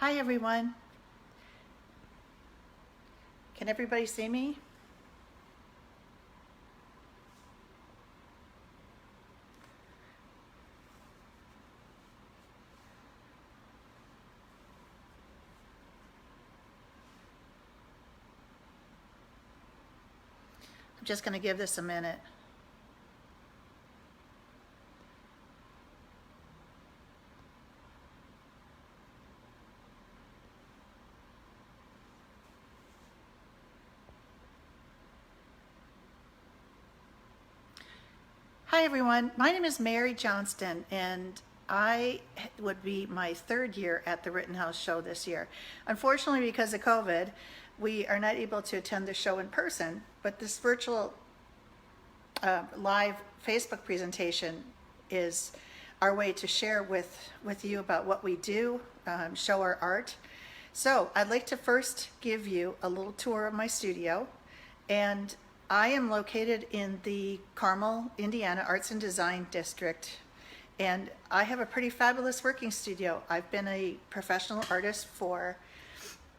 Hi everyone. Can everybody see me? I'm just going to give this a minute. Hi everyone. My name is Mary Johnston and I would be my third year at the Rittenhouse show this year. Unfortunately, because of COVID, we are not able to attend the show in person, but this virtual live Facebook presentation is our way to share with you about what we do, show our art. So I'd like to first give you a little tour of my studio, and I am located in the Carmel, Indiana Arts and Design District, and I have a pretty fabulous working studio. I've been a professional artist for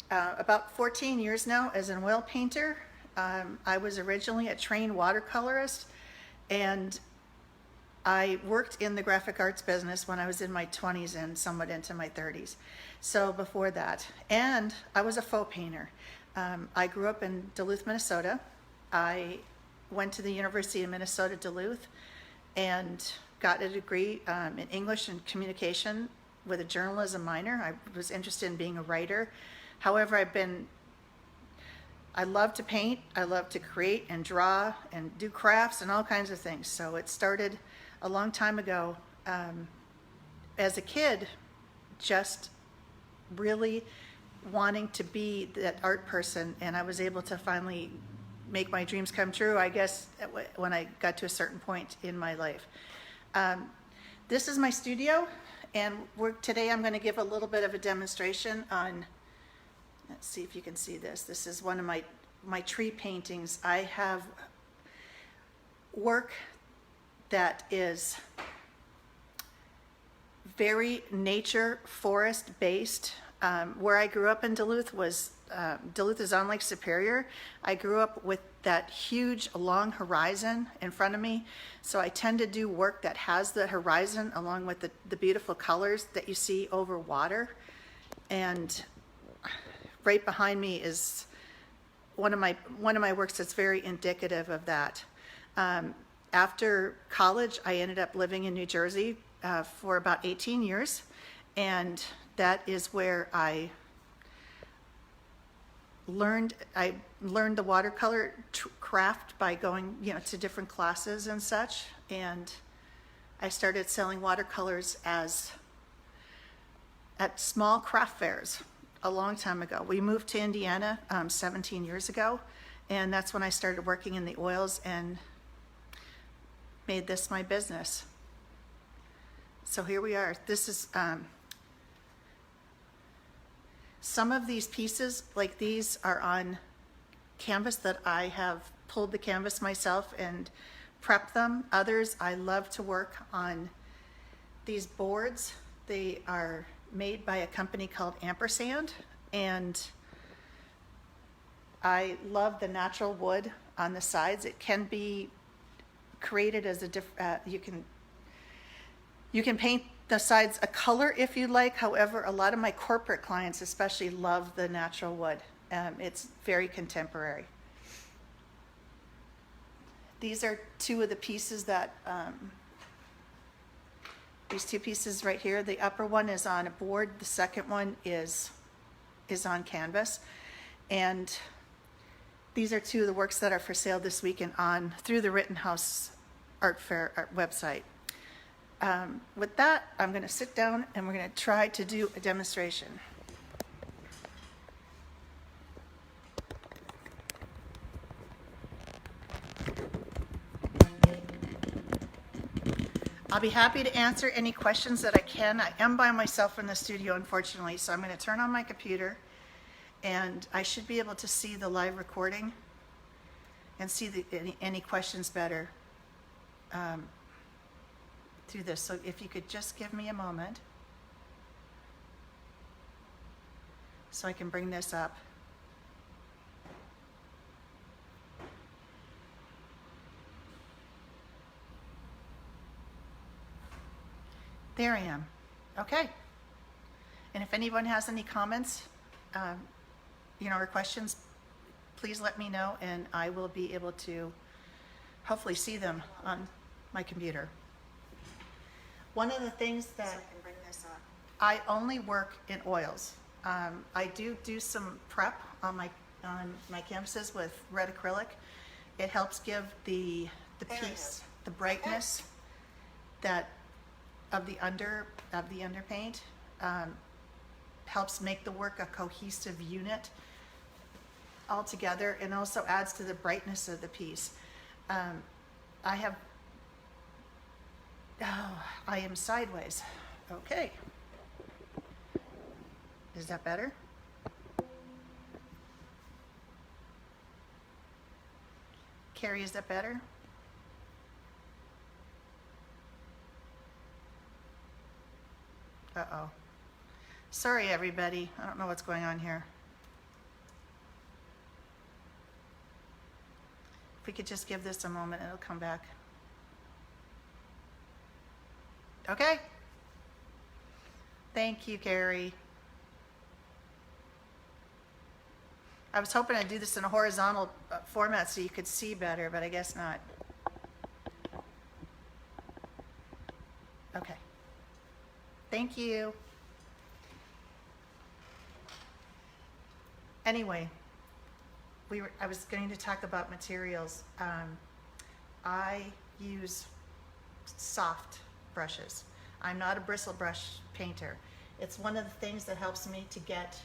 about 14 years now as an oil painter. I was originally a trained watercolorist, and I worked in the graphic arts business when I was in my 20s and somewhat into my 30s. So before that, and I was a faux painter. I grew up in Duluth, Minnesota. I went to the University of Minnesota Duluth and got a degree in English and communication with a journalism minor. I was interested in being a writer. However, I love to paint, I love to create and draw and do crafts and all kinds of things. So it started a long time ago as a kid, just really wanting to be that art person, and I was able to finally make my dreams come true, I guess, when I got to a certain point in my life. This is my studio, and today I'm going to give a little bit of a demonstration on, let's see if you can see this. This is one of my tree paintings. I have work that is very nature forest based. Where I grew up in Duluth was Duluth is on Lake Superior. I grew up with that huge long horizon in front of me, so I tend to do work that has the horizon along with the beautiful colors that you see over water. And right behind me is one of my works that's very indicative of that. After college, I ended up living in New Jersey for about 18 years, and that is where I learned the watercolor craft by going, to different classes and such. And I started selling watercolors at small craft fairs a long time ago. We moved to Indiana 17 years ago, and that's when I started working in the oils and made this my business. So here we are. This is some of these pieces, like these, are on canvas that I have pulled the canvas myself and prepped them. Others, I love to work on these boards. They are made by a company called Ampersand, and I love the natural wood on the sides. It can be created as you can paint the sides a color if you like. However, a lot of my corporate clients especially love the natural wood. It's very contemporary. These are two of the pieces that, these two pieces right here. The upper one is on a board. The second one is on canvas. And these are two of the works that are for sale this weekend through the Rittenhouse Art Fair website. With that, I'm going to sit down and we're going to try to do a demonstration. I'll be happy to answer any questions that I can. I am by myself in the studio, unfortunately, so I'm going to turn on my computer, and I should be able to see the live recording and see any questions better through this. So if you could just give me a moment. so I can bring this up. There I am. Okay. And if anyone has any comments, or questions, please let me know, and I will be able to hopefully see them on my computer. One of the things that So I can bring this up. I only work in oils. I do some prep on my canvases with red acrylic. It helps give the There it piece, is. the brightness that of the underpaint. Helps make the work a cohesive unit all together, and also adds to the brightness of the piece. I am sideways. Okay. Is that better? Carrie, is that better? Uh-oh. Sorry, everybody. I don't know what's going on here. If we could just give this a moment, it'll come back. Okay. Thank you, Carrie. I was hoping I'd do this in a horizontal format so you could see better, but I guess not. Okay. Thank you. Anyway, I was going to talk about materials. I use soft brushes. I'm not a bristle brush painter. It's one of the things that helps me to get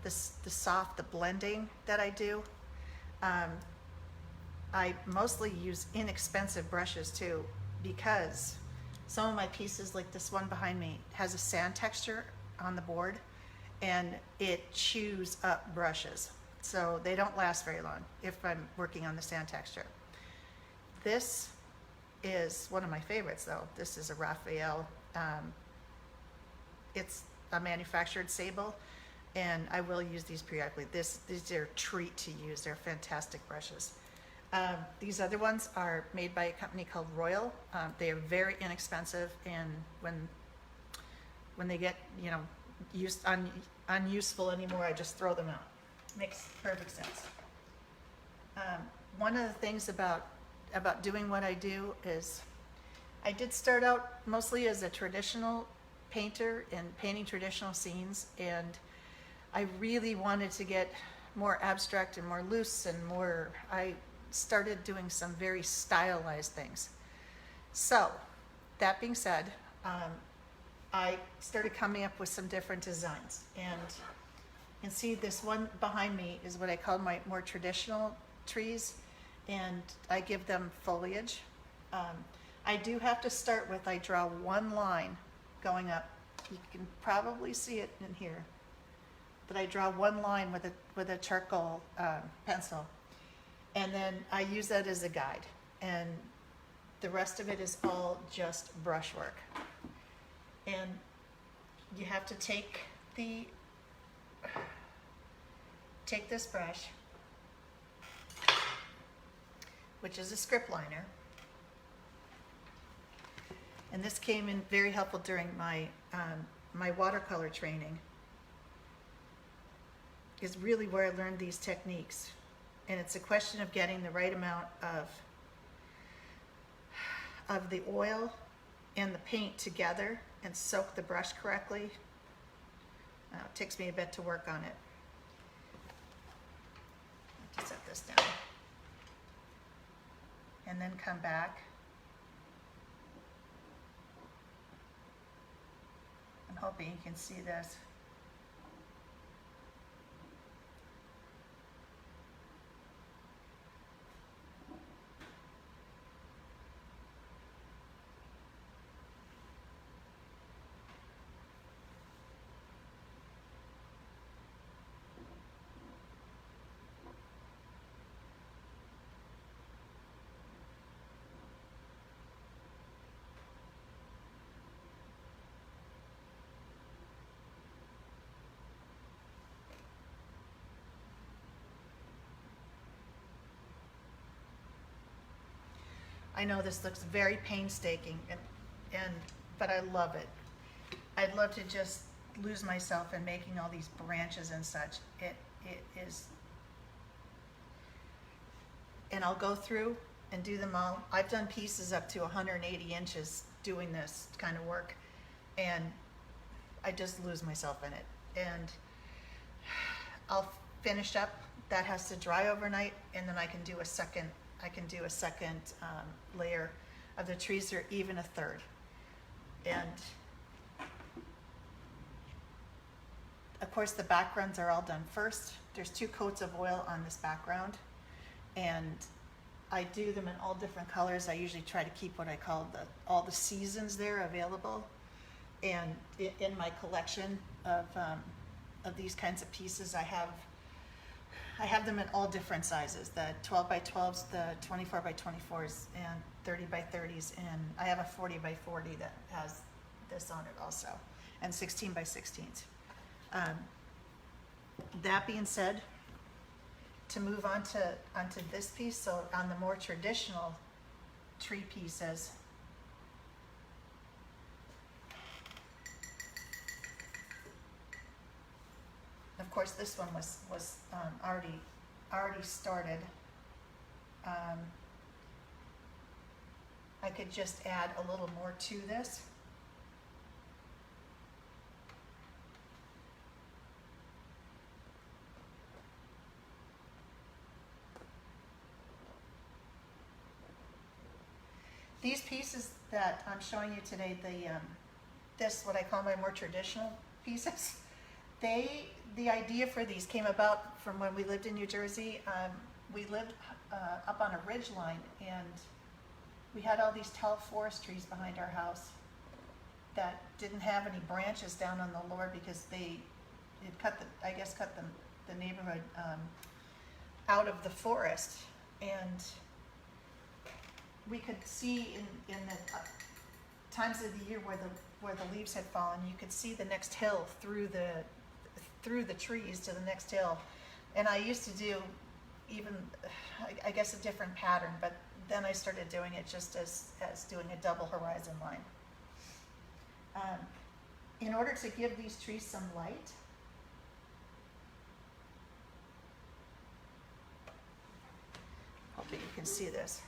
the blending that I do. I mostly use inexpensive brushes too, because some of my pieces, like this one behind me, has a sand texture on the board, and it chews up brushes. So they don't last very long if I'm working on the sand texture. This is one of my favorites though. This is a Raphael. It's a manufactured sable, and I will use these periodically. These are a treat to use. They're fantastic brushes. These other ones are made by a company called Royal. They are very inexpensive, and when they get unuseful anymore, I just throw them out. Makes perfect sense. One of the things about doing what I do is I did start out mostly as a traditional painter and painting traditional scenes, and I really wanted to get more abstract and more loose and more. I started doing some very stylized things. So that being said, I started coming up with some different designs, and see, this one behind me is what I call my more traditional trees, and I give them foliage. I do have to start with, I draw one line going up. You can probably see it in here, but I draw one line with a charcoal pencil, and then I use that as a guide, and the rest of it is all just brushwork. And you have to take this brush, which is a script liner, and this came in very helpful during my my watercolor training. Is really where I learned these techniques, and it's a question of getting the right amount of the oil and the paint together and soak the brush correctly. It takes me a bit to work on it. Just set this down and then come back. I'm hoping you can see this. I know this looks very painstaking, but I love it. I'd love to just lose myself in making all these branches and such. It is, and I'll go through and do them all. I've done pieces up to 180 inches doing this kind of work, and I just lose myself in it. And I'll finish up. That has to dry overnight, and then I can do a second layer of the trees, or even a third. And of course the backgrounds are all done first. There's 2 coats of oil on this background, and I do them in all different colors. I usually try to keep what I call all the seasons there available. And in my collection of these kinds of pieces, I have them in all different sizes, the 12 by 12s, the 24 by 24s, and 30 by 30s, and I have a 40 by 40 that has this on it also, and 16 by 16s. That being said, to move on onto this piece, so on the more traditional tree pieces, of course this one was already started. I could just add a little more to this. These pieces that I'm showing you today, this, what I call my more traditional pieces, the idea for these came about from when we lived in New Jersey. We lived up on a ridge line, and we had all these tall forest trees behind our house that didn't have any branches down on the lower, because they had cut the neighborhood out of the forest. And we could see in the times of the year where the leaves had fallen, you could see the next hill through the trees to the next hill. And I used to do even, I guess, a different pattern, but then I started doing it just as doing a double horizon line. In order to give these trees some light, hopefully you can see this.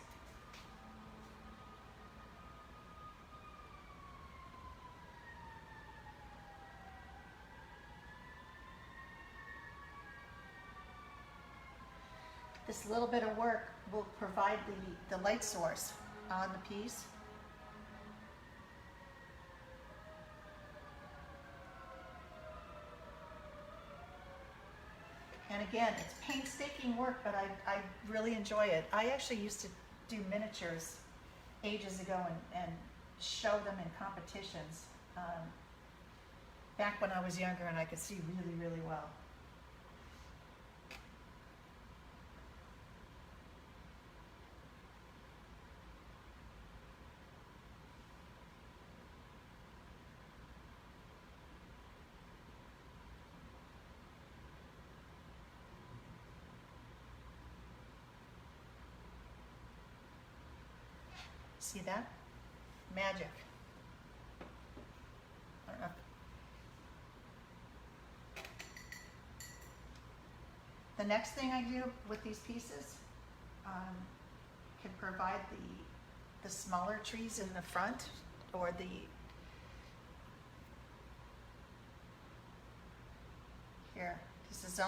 This little bit of work will provide the light source on the piece. And again, it's painstaking work, but I really enjoy it. I actually used to do miniatures ages ago and show them in competitions back when I was younger and I could see really, really well. See that? Magic. I don't know. The next thing I do with these pieces can provide the smaller trees in the front, or here. This is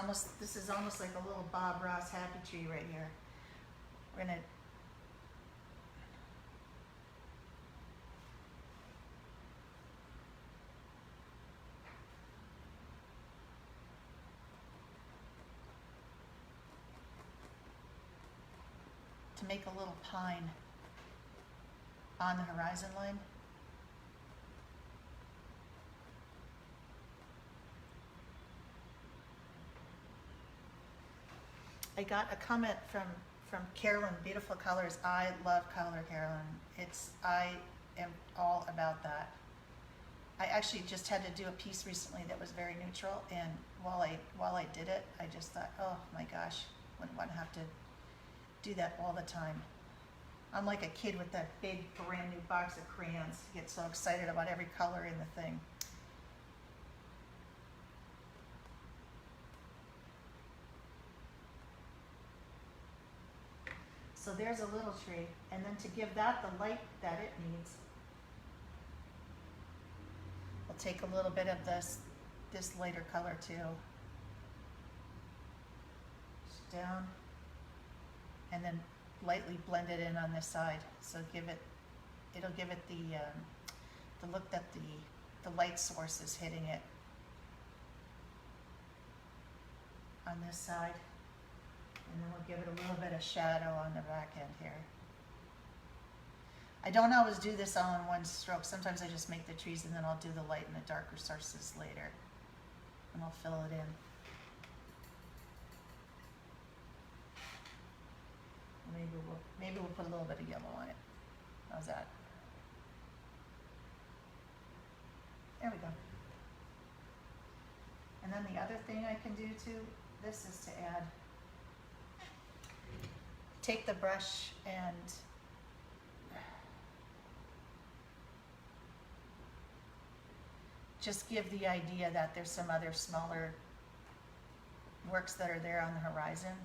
almost like a little Bob Ross happy tree right here. We're gonna to make a little pine on the horizon line. I got a comment from Carolyn, Beautiful Colors. I love color, Carolyn. I am all about that. I actually just had to do a piece recently that was very neutral, and while I did it, I just thought, oh my gosh, wouldn't want to have to do that all the time. I'm like a kid with that big brand new box of crayons. I get so excited about every color in the thing. So there's a little tree, and then to give that the light that it needs, we'll take a little bit of this lighter color too. Just down, and then lightly blend it in on this side. So it'll give it the look that the light source is hitting it on this side. And then we'll give it a little bit of shadow on the back end here. I don't always do this all in one stroke. Sometimes I just make the trees and then I'll do the light and the darker sources later. And I'll fill it in. Maybe we'll put a little bit of yellow on it. How's that? There we go. And then the other thing I can do to this is to add, take the brush and just give the idea that there's some other smaller works that are there on the horizon.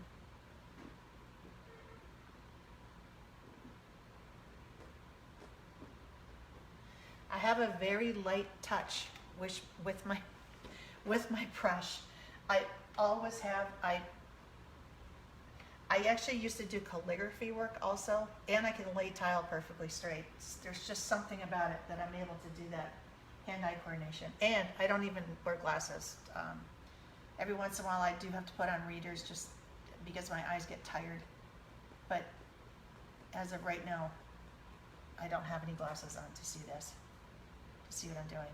I have a very light touch with my brush. I always have. I actually used to do calligraphy work also, and I can lay tile perfectly straight. There's just something about it that I'm able to do that hand-eye coordination. And I don't even wear glasses. Every once in a while I do have to put on readers just because my eyes get tired. But as of right now, I don't have any glasses on to see this, to see what I'm doing.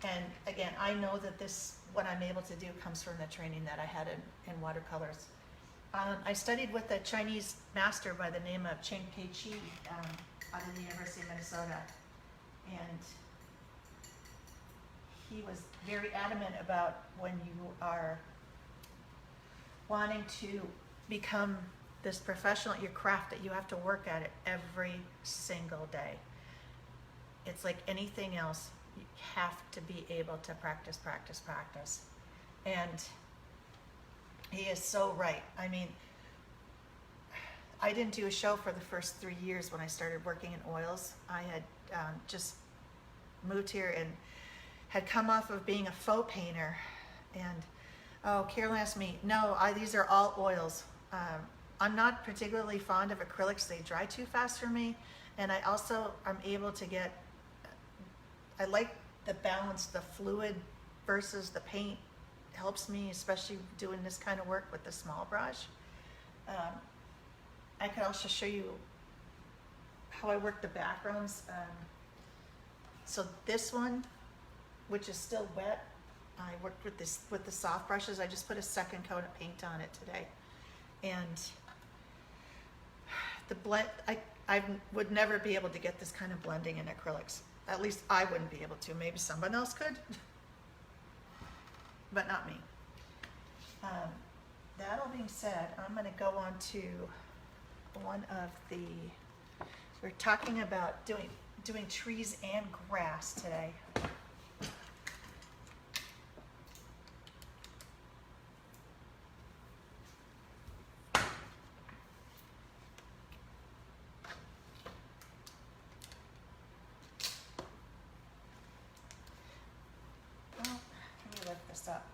And again, I know that what I'm able to do comes from the training that I had in watercolors. I studied with a Chinese master by the name of Cheng Pei Chi out of the University of Minnesota. And he was very adamant about when you are wanting to become this professional at your craft that you have to work at it every single day. It's like anything else. You have to be able to practice, practice, practice. And he is so right. I mean, I didn't do a show for the first 3 years when I started working in oils. I had just moved here and had come off of being a faux painter. And, Carolyn asked me, no, these are all oils. I'm not particularly fond of acrylics. They dry too fast for me. And I also am able to get, I like the balance, the fluid versus the paint helps me, especially doing this kind of work with the small brush. I could also show you how I work the backgrounds. So this one, which is still wet, I worked with the soft brushes. I just put a second coat of paint on it today. And the blend, I would never be able to get this kind of blending in acrylics. At least I wouldn't be able to. Maybe someone else could, but not me. That all being said, I'm going to go on to one of the, we're talking about doing trees and grass today. Up.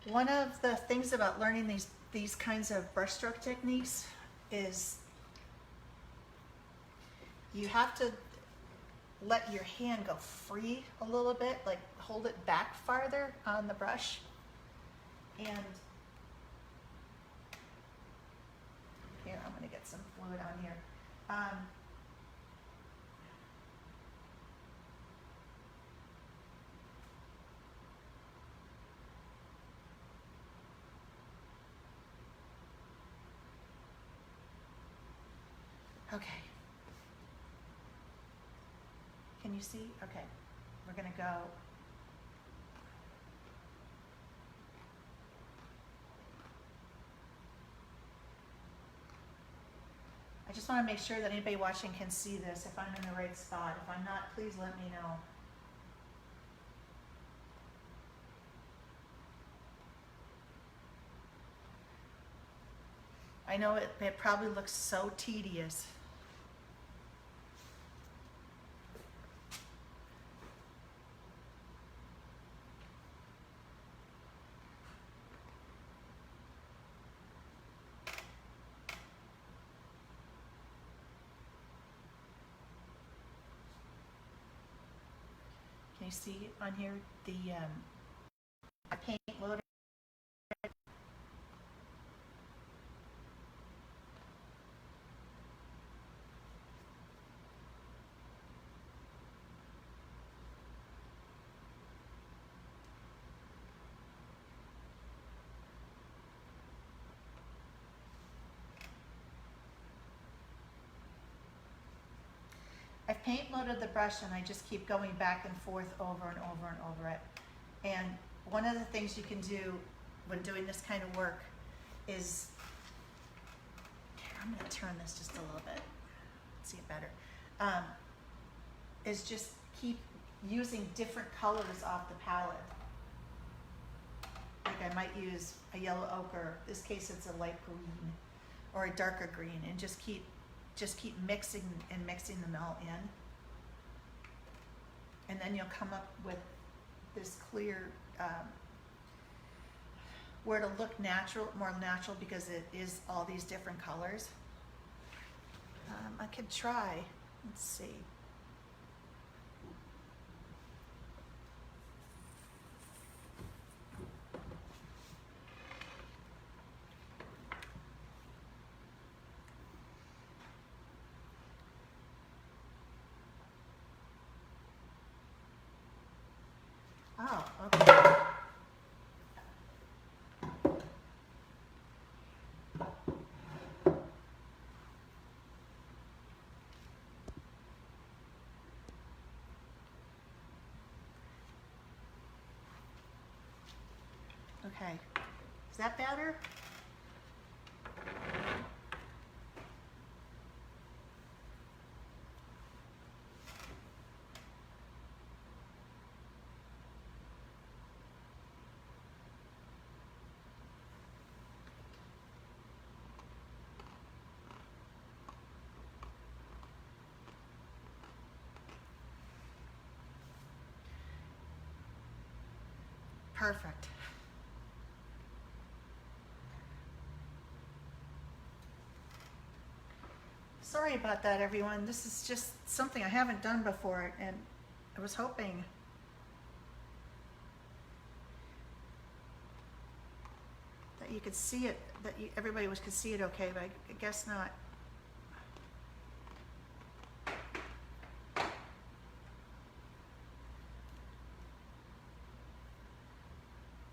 One of the things about learning these kinds of brushstroke techniques is you have to let your hand go free a little bit, like hold it back farther on the brush. And here, I'm going to get some fluid on here. Okay. Can you see? Okay. We're going to go I just want to make sure that anybody watching can see this, if I'm in the right spot. If I'm not, please let me know. I know it probably looks so tedious. Can you see on here the paint loader? I've paint loaded the brush and I just keep going back and forth over and over and over it. And one of the things you can do when doing this kind of work is, here, I'm going to turn this just a little bit, see it better, is just keep using different colors off the palette. Like I might use a yellow ochre, in this case it's a light green or a darker green, and just keep mixing and mixing them all in. And then you'll come up with this clear, where it'll look natural, more natural, because it is all these different colors. I could try, let's see. Oh, okay. Okay, is that better? Perfect. Sorry about that, everyone. This is just something I haven't done before, and I was hoping that you could see it, that everybody could see it okay, but I guess not.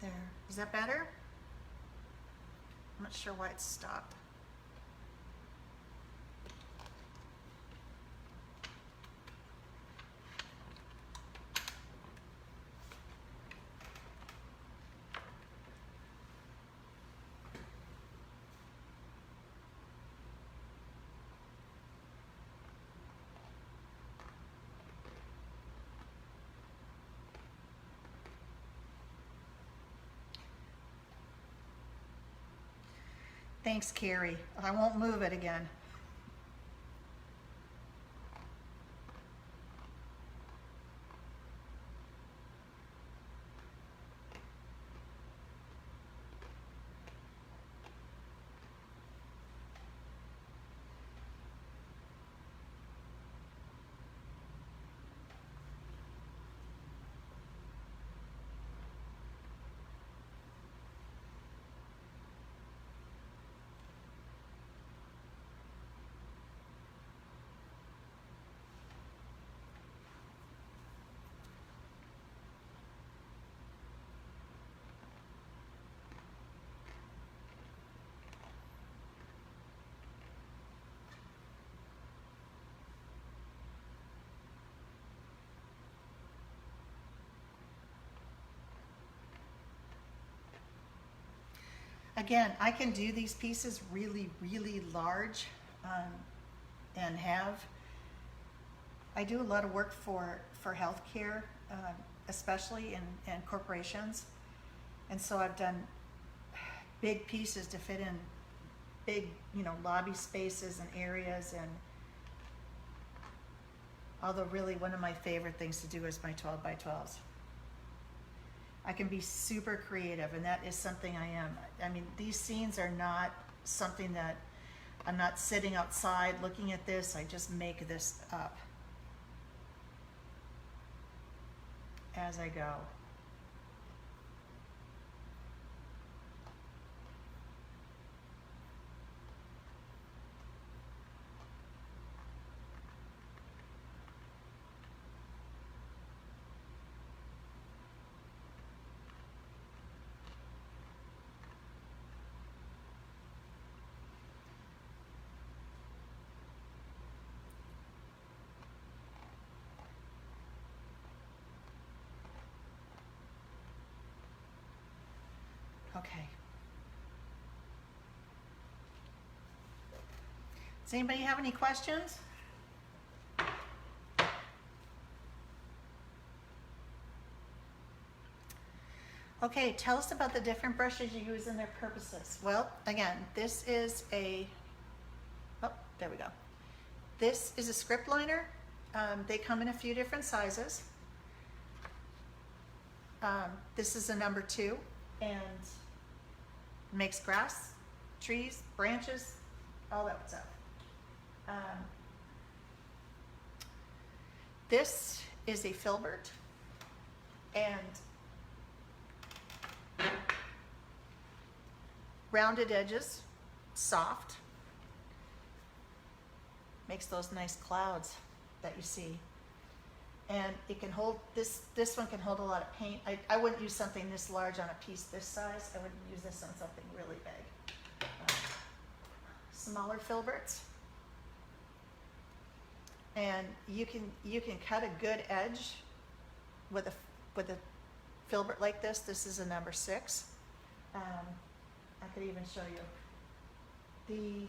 There. Is that better? I'm not sure why it stopped. Thanks, Carrie. I won't move it again. Again, I can do these pieces really, really large. and I do a lot of work for healthcare, especially in corporations. And so I've done big pieces to fit in big, lobby spaces and areas. And although really one of my favorite things to do is my 12 by 12s. I can be super creative, and that is something I am. I mean, these scenes are not something that I'm not sitting outside looking at this. I just make this up as I go. Okay. Does anybody have any questions? Okay, tell us about the different brushes you use and their purposes. Well, again, this is there we go. This is a script liner. They come in a few different sizes. This is a number 2 and makes grass, trees, branches, all that stuff. This is a filbert, and rounded edges, soft, makes those nice clouds that you see. And it can hold, this one can hold a lot of paint. I wouldn't use something this large on a piece this size. I wouldn't use this on something really big. Smaller filberts. And you can cut a good edge with a filbert like this. This is a number 6. I could even show you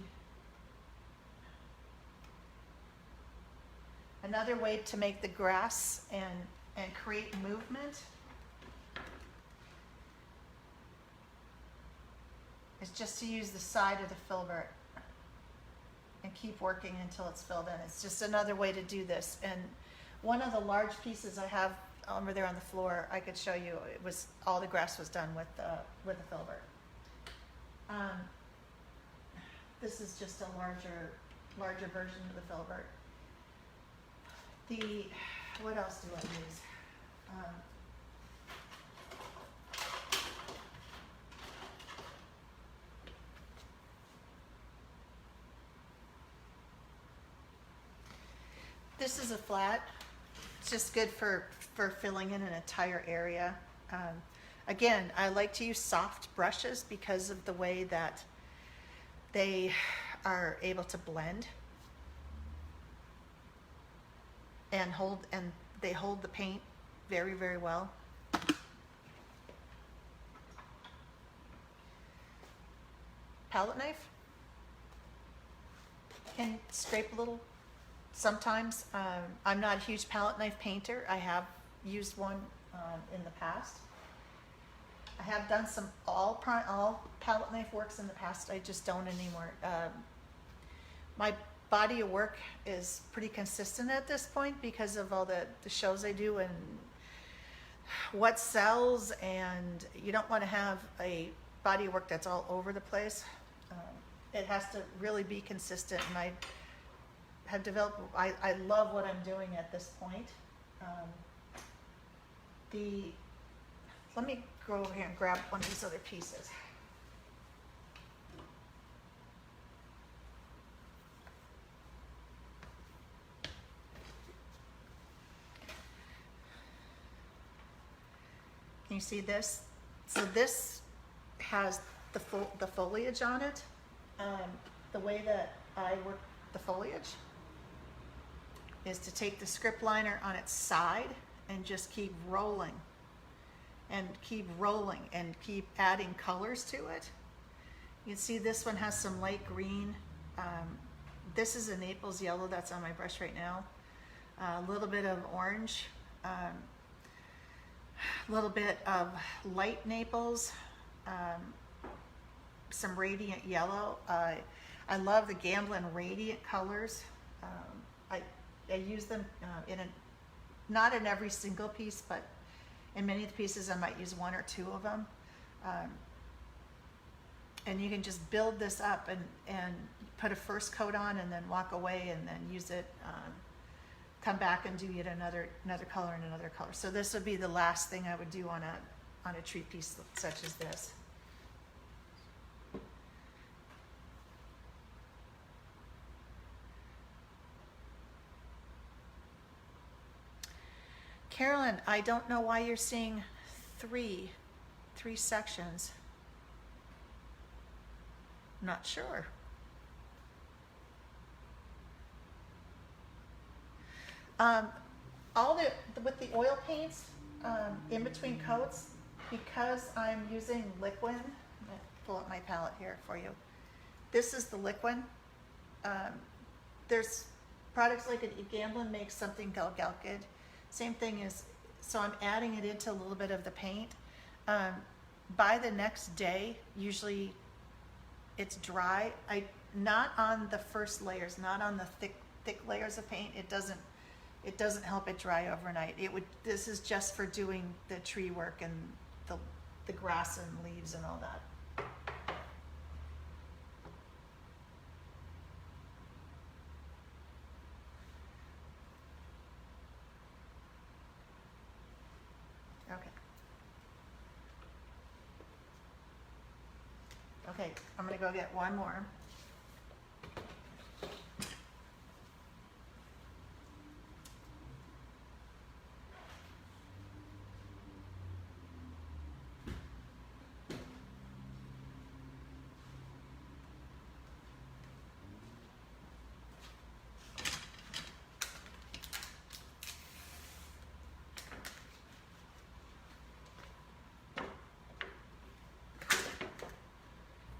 another way to make the grass and create movement is just to use the side of the filbert and keep working until it's filled in. It's just another way to do this. And one of the large pieces I have over there on the floor, I could show you, it was all the grass was done with the filbert. This is just a larger version of the filbert. What else do I use? This is a flat. It's just good for filling in an entire area. Again, I like to use soft brushes because of the way that they are able to blend and they hold the paint very, very well. Palette knife can scrape a little sometimes. I'm not a huge palette knife painter. I have used one in the past. I have done some all palette knife works in the past. I just don't anymore. My body of work is pretty consistent at this point because of all the shows I do and what sells, and you don't want to have a body of work that's all over the place. It has to really be consistent, and I have developed, I love what I'm doing at this point. Let me go over here and grab one of these other pieces. Can you see this? So this has the foliage on it. The way that I work the foliage is to take the script liner on its side and just keep rolling and keep rolling and keep adding colors to it. You can see this one has some light green This is a Naples yellow that's on my brush right now. A little bit of orange, a little bit of light Naples, some radiant yellow. I love the Gamblin Radiant colors. I use them not in every single piece, but in many of the pieces I might use one or two of them. And you can just build this up and put a first coat on and then walk away and then use it, come back and do yet another color and another color. So this would be the last thing I would do on a tree piece such as this. Carolyn, I don't know why you're seeing three sections. Not sure. With the oil paints, in between coats, because I'm using liquid, I'm gonna pull up my palette here for you. This is the liquid. There's products like Gamblin makes something called Galkid. Same thing is, so I'm adding it into a little bit of the paint. By the next day, usually it's dry. Not on the first layers, not on the thick layers of paint. It doesn't help it dry overnight. This is just for doing the tree work and the grass and leaves and all that. Okay, I'm gonna go get one more.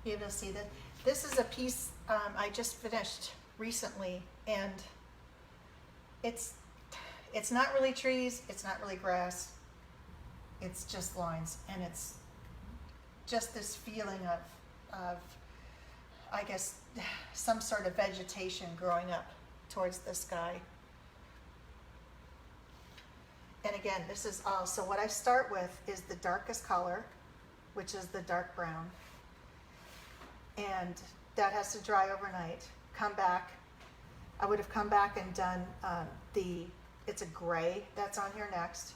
Be able to see that this is a piece I just finished recently, and it's not really trees, it's not really grass, it's just lines, and it's just this feeling of I guess some sort of vegetation growing up towards the sky. And again, this is all, so what I start with is the darkest color, which is the dark brown. And that has to dry overnight. Come back. I would have come back and done it's a gray that's on here next.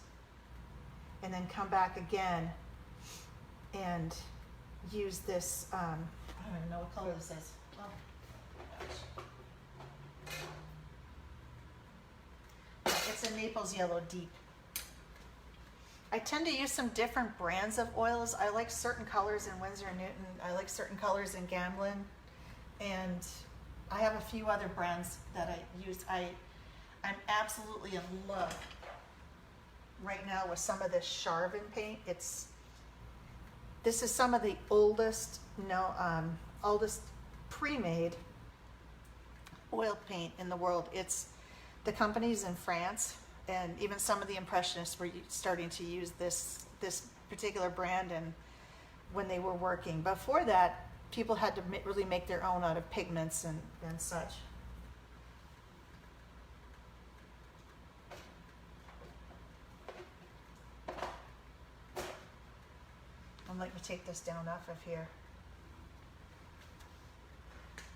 And then come back again and use this, I don't even know what color this is. Oh. It's a Naples yellow deep. I tend to use some different brands of oils. I like certain colors in Winsor & Newton. I like certain colors in Gamblin. And I have a few other brands that I use. I'm absolutely in love right now with some of this Charvin paint. This is some of the oldest pre-made oil paint in the world. The company's in France. And even some of the Impressionists were starting to use this particular brand, and when they were working. Before that, people had to really make their own out of pigments and such. I'm going to take this down off of here.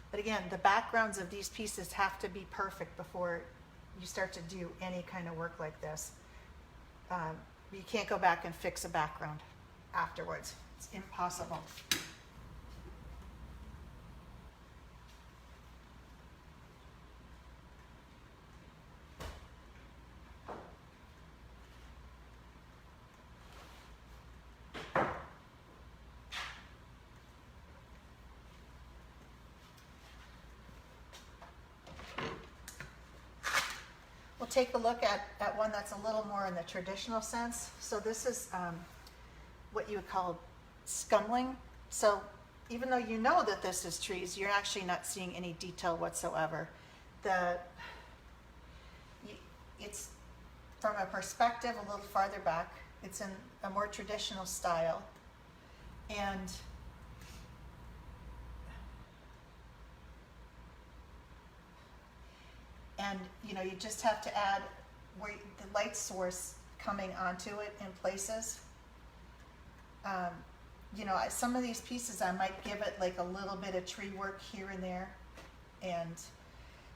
But again, the backgrounds of these pieces have to be perfect before you start to do any kind of work like this. You can't go back and fix a background afterwards. It's impossible. We'll take a look at one that's a little more in the traditional sense. So this is what you would call scumbling. So even though you know that this is trees, you're actually not seeing any detail whatsoever. The, it's from a perspective a little farther back. It's in a more traditional style. And you know, you just have to add where the light source coming onto it in places. You know, some of these pieces I might give it like a little bit of tree work here and there, and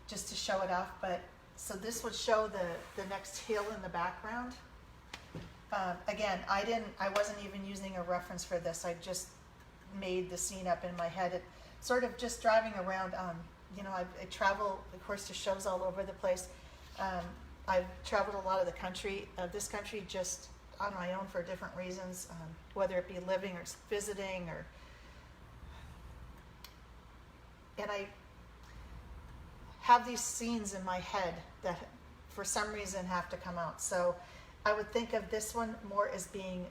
just to show it off. But so this would show the next hill in the background. Again, I wasn't even using a reference for this. I just made the scene up in my head. It sort of just driving around. You know, I travel, of course, to shows all over the place. I've traveled a lot of the country, this country, just on my own for different reasons, whether it be living or visiting, and I have these scenes in my head that for some reason have to come out. So I would think of this one more as being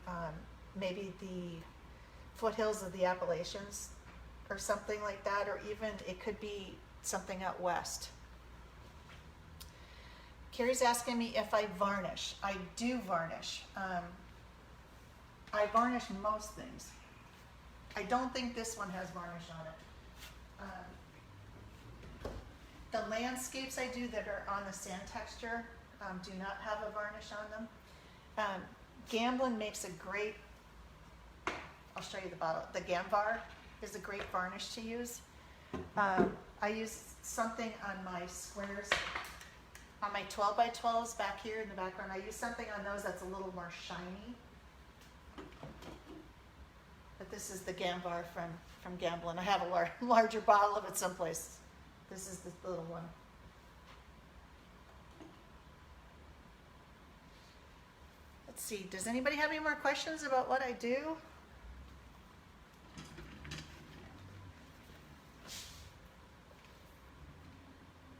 maybe the foothills of the Appalachians or something like that, or even it could be something out west. Carrie's asking me if I varnish. I do varnish. I varnish most things. I don't think this one has varnish on it. The landscapes I do that are on the sand texture do not have a varnish on them. Gamblin makes a great, I'll show you the bottle. The Gamvar is a great varnish to use. I use something on my squares, on my 12 by 12s back here in the background. I use something on those that's a little more shiny. But this is the Gamvar from Gamblin. I have a larger bottle of it someplace. This is the little one. Let's see, does anybody have any more questions about what I do?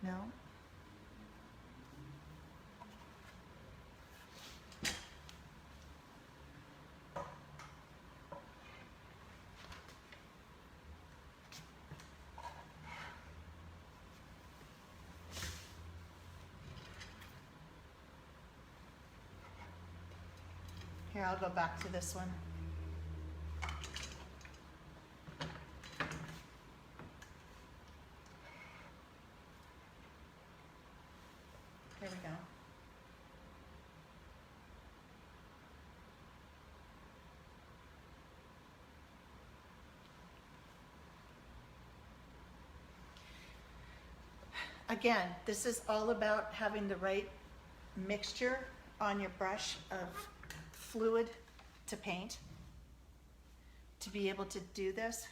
No? Here, I'll go back to this one. There we go. Again, this is all about having the right mixture on your brush of fluid to paint to be able to do this.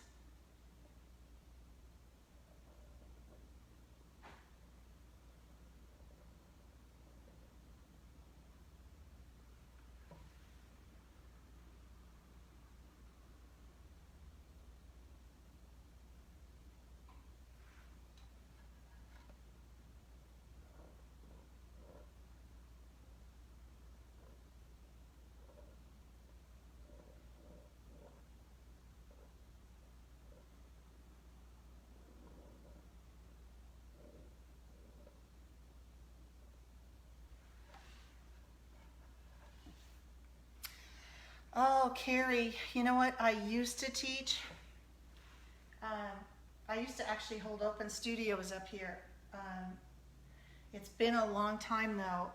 Oh, Carrie, you know what? I used to teach. I used to actually hold open studios up here. It's been a long time now.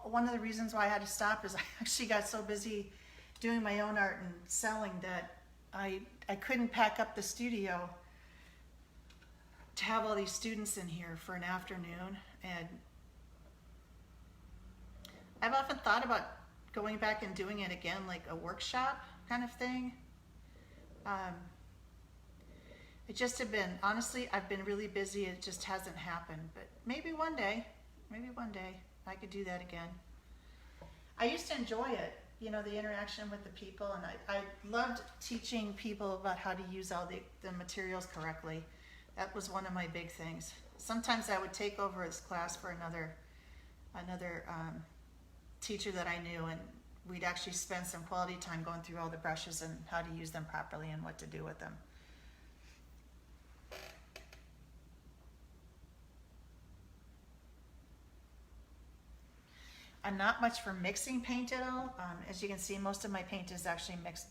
One of the reasons why I had to stop is I actually got so busy doing my own art and selling that I couldn't pack up the studio to have all these students in here for an afternoon. And I've often thought about going back and doing it again, like a workshop kind of thing. It just had been, honestly, I've been really busy. It just hasn't happened, but maybe one day I could do that again. I used to enjoy it, you know, the interaction with the people, and I loved teaching people about how to use all the materials correctly. That was one of my big things. Sometimes I would take over his class for another teacher that I knew, and we'd actually spend some quality time going through all the brushes and how to use them properly and what to do with them. I'm not much for mixing paint at all. As you can see, most of my paint is actually mixed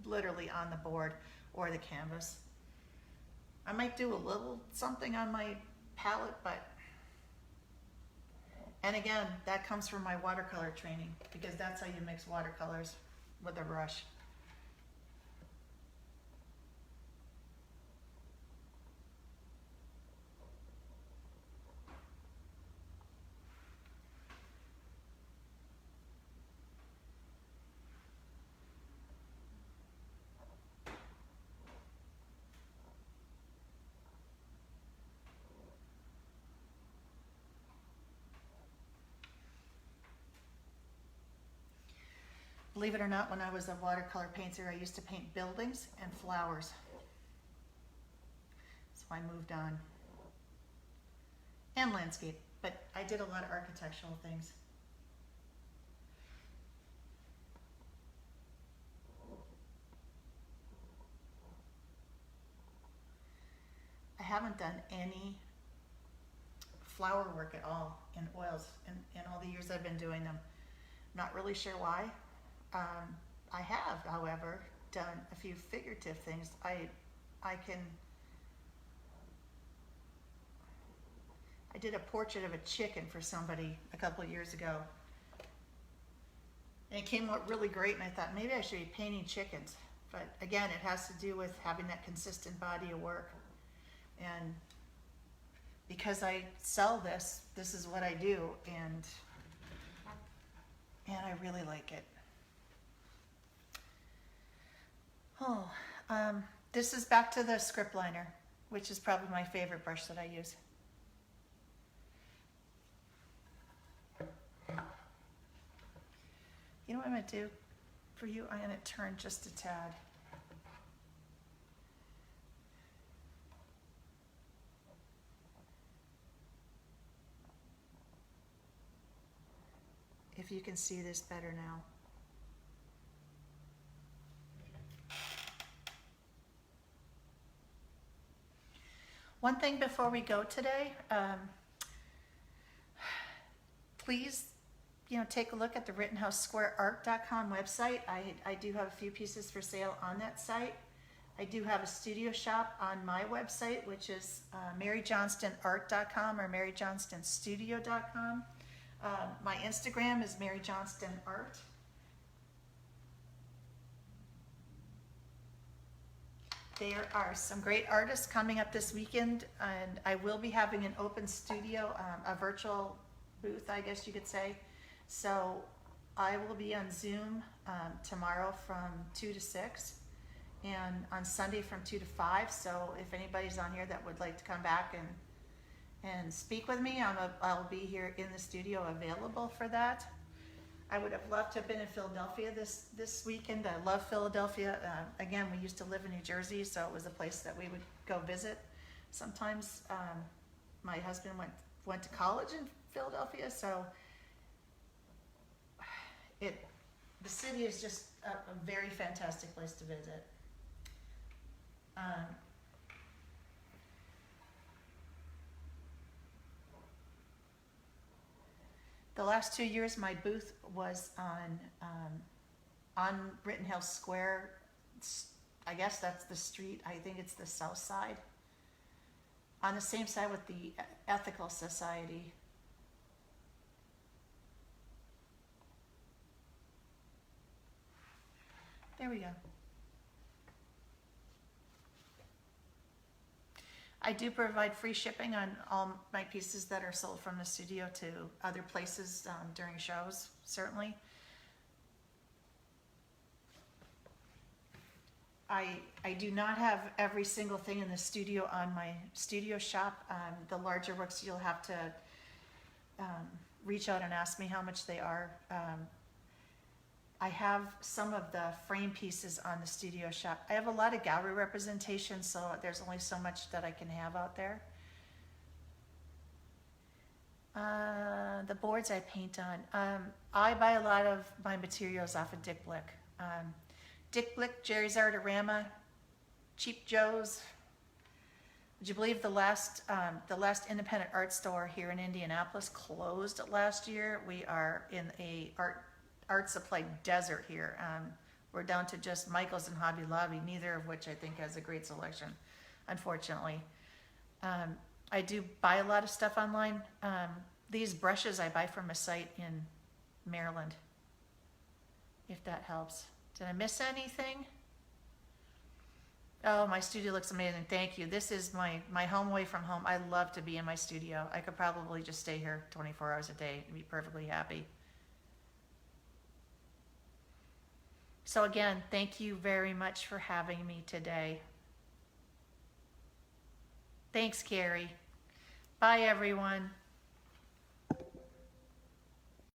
literally on the board or the canvas. I might do a little something on my palette, but, and again, that comes from my watercolor training, because that's how you mix watercolors with a brush. Believe it or not, when I was a watercolor painter, I used to paint buildings and flowers. So I moved on. And landscape, but I did a lot of architectural things. I haven't done any flower work at all in oils in all the years I've been doing them. Not really sure why. I have, however, done a few figurative things. I did a portrait of a chicken for somebody a couple of years ago. And it came out really great, and I thought maybe I should be painting chickens. But again, it has to do with having that consistent body of work. And because I sell this is what I do, and I really like it. Oh, this is back to the script liner, which is probably my favorite brush that I use. You know what I'm going to do for you? I'm going to turn just a tad. If you can see this better now. One thing before we go today, please, take a look at the RittenhouseSquareArt.com website. I do have a few pieces for sale on that site. I do have a studio shop on my website, which is MaryJohnstonArt.com or MaryJohnstonStudio.com. My Instagram is MaryJohnstonArt. There are some great artists coming up this weekend, and I will be having an open studio, a virtual booth, I guess you could say. So I will be on Zoom tomorrow from 2 to 6, and on Sunday from 2 to 5. So if anybody's on here that would like to come back and speak with me, I'll be here in the studio available for that. I would have loved to have been in Philadelphia this weekend. I love Philadelphia. Again, we used to live in New Jersey, so it was a place that we would go visit. Sometimes my husband went to college in Philadelphia, so the city is just a very fantastic place to visit. The last 2 years, my booth was on Rittenhouse Square. I guess that's the street. I think it's the south side. On the same side with the Ethical Society. There we go. I do provide free shipping on all my pieces that are sold from the studio to other places during shows, certainly. I do not have every single thing in the studio on my studio shop. The larger works, you'll have to reach out and ask me how much they are. I have some of the frame pieces on the studio shop. I have a lot of gallery representation, so there's only so much that I can have out there. The boards I paint on. I buy a lot of my materials off of Dick Blick. Dick Blick, Jerry's Artorama, Cheap Joe's. Would you believe the last independent art store here in Indianapolis closed last year? We are in a art supply desert here. We're down to just Michael's and Hobby Lobby, neither of which I think has a great selection, unfortunately. I do buy a lot of stuff online. These brushes I buy from a site in Maryland, if that helps. Did I miss anything? Oh, my studio looks amazing. Thank you. This is my home away from home. I love to be in my studio. I could probably just stay here 24 hours a day and be perfectly happy. So again, thank you very much for having me today. Thanks, Carrie. Bye, everyone.